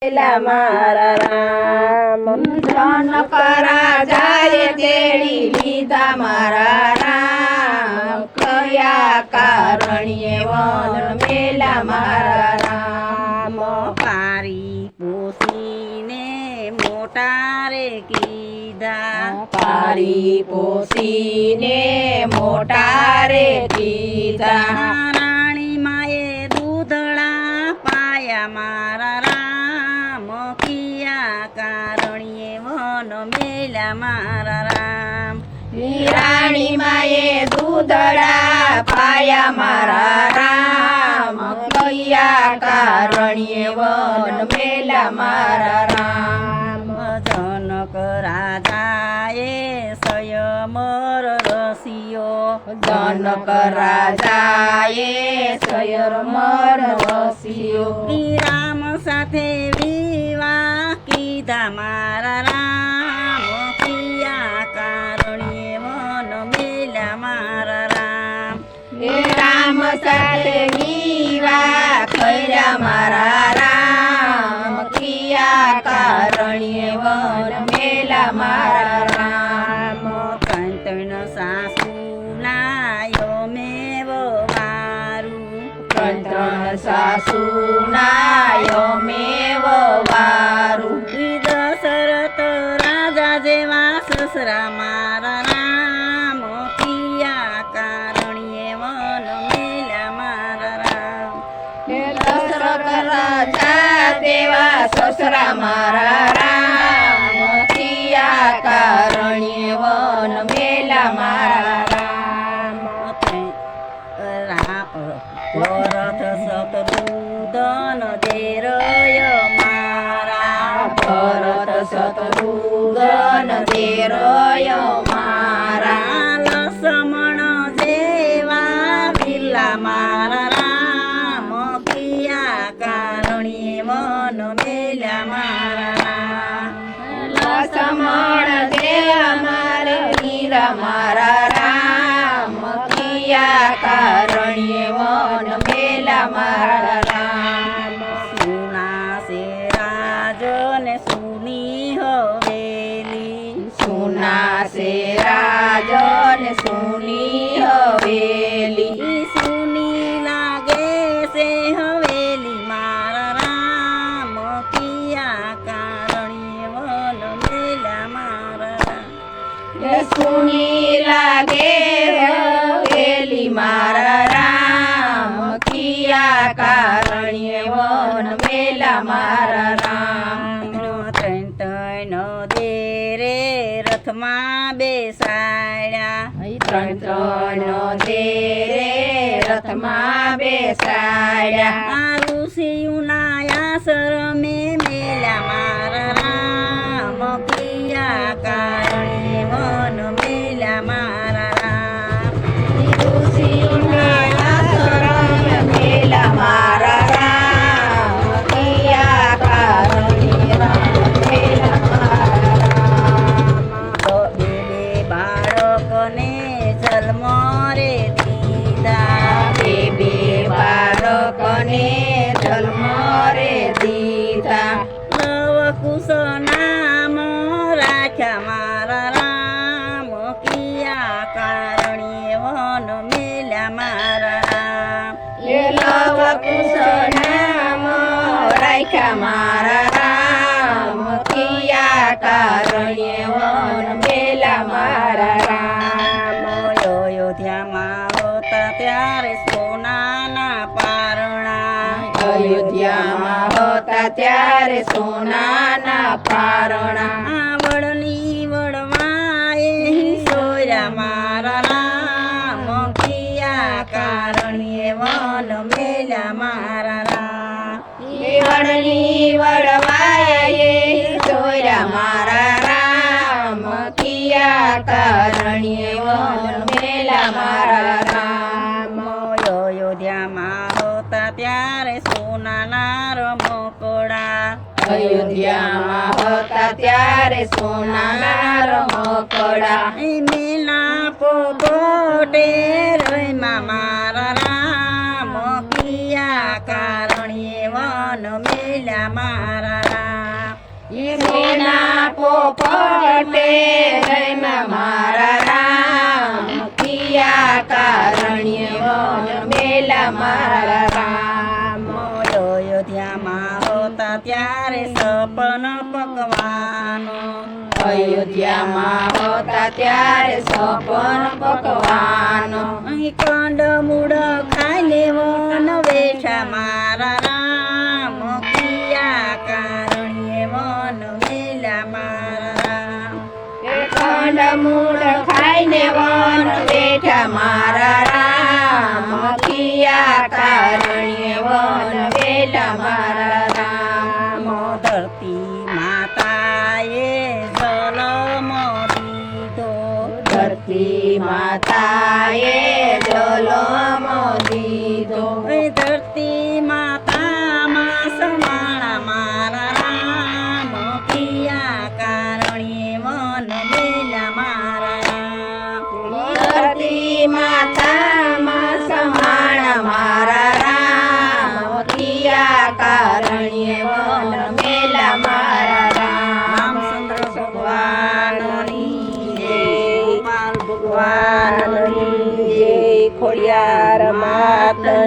પેલા મારા રામ જનક રાજાએ તેડી લીધા મારા રામ કયા કારણ્યે વન મેલા મારા રામ પારી પોસીને મોટા રે કીધા પારી પોસીને મોટા રે કીધા રાણી માએ દૂધળા પાયા મારા રામ કિયા કારણ્યે વન મેલા મારા રામ રાણી માએ દૂધડા પાયા મારા રામ કયા કારણ્યે વન મેલા મારા રામ જનક રાજાએ સયમર રસિયો જનક રાજાએ સયમર રસિયો રામ સાથે વિવાહ કીધા મારા રામ કિયા કારણ્યે વન મેલા મારા રામ રામ સાથે વિવાહ કર્યા મારા રામ કિયા કારણ્યે વન મેલા મારા રામ કંતન સાસુ નાયો મેવ વારું ત્રણ સાસુ નાયો મેવ વારું દશરથ રાજા જેવા સસરા મારા રામ કિયા કારણ્યે વન મેલા મારા રામ દશરથ રાજા દેવા સસરા મારા રામ કિયા કારણ્યે વન મેલા મારા રામ ભરત શત્રુધન દેરય મારા ભરત શત્રુઘ્ન દેરય મારા લક્ષ્મણ જેવા વિલા મારા રામ કિયા કારણ્યે વન મેલા મારા રામ લક્ષ્મણ દેવ મારે વીર મારા રામ કિયા કારણ્યે વન મેલા મારા રામ સુના સે રાજને સુની હવેલી સુના સે રાજન સુની હવેલી સુની લાગે છે હવેલી મારા રામ કિયા કારણ્યે વન મેલા મારા રામ સુની લાગે હવેલી મારા રામ કિયા કારણ્યે વન મેલા મારા રામ ત્રણ ત્રણ દેરે રથમાં બેસાડ્યા ત્રણ ત્રણ દેરે રથમાં બેસાડ્યા આ ઋષિયુના આશ્રમે મેલા મારા રામ કિયા કારણ્યે વન મેલા મારા રામ ઋષિના આશ્રમ મેલા મારા રામ કિયા કારણ્યે વન મેલા મારા રામ બે બાળકને જન્મ રે દીધા બે બાળકને જન્મ રે દીધા લવકુશ નામ રાખ્યા મારા રામ કિયા કારણ્યે વન મેલા મારા રામ એ લવકુશ નામ રાખ્યા મારા રામ કિયા કારણ્યે વન મેલા મારા રામ અયોધ્યામાં હતા ત્યારે સોનાના પારણા અયોધ્યામાં હતા ત્યારે સોનાના પારણા વડની વડવાએ સોર્યા મારા રામ કિયા કારણ્યે વન મેલા મારા રામ વડની વડવાએ સોર્યા મારા રામ કિયા કારણ્યે વન મેલા મારા રામ અયોધ્યામાં હતા ત્યારે સોનાના રમકડા અયોધ્યામાં હતા ત્યારે સોનાના રમકડા મેલા પોપટે રમ્યા મારા રામ કિયા કારણ્યે વન મેલા મારા એના પોપટે જયમાં મારા રામ કિયા કારણ્ય વન મેલા મારા રામ અયોધ્યામાં હોતા ત્યારે સપન પકવાનો અયોધ્યામાં હોતા ત્યારે સપન પકવાનો અહીં કંડ મૂળ ખાઈ લેવો ન વેઠા મારા રામ કિયા કારણ્ય વન મેલા મારા રામ ખંડ મૂળ ખાઈને વન બેઠા મારા રામ કિયા કારણ્ય વન વેલા મારા રામ ધરતી માતાએ જલમ દીધો ધરતી માતાએ જલમ દીધો ધરતી માતામાં સમાણા મારા રામ કિયા કારણ્ય વન મેલા મારા રામ ધરતી માતામાં સમાણ મારા રામ કિયા કારણ્ય વન મેલા મારા રામ રામચંદ્ર ભગવાનની જય, ગોપાલ ભગવાનની જય, ખોડિયાર માતની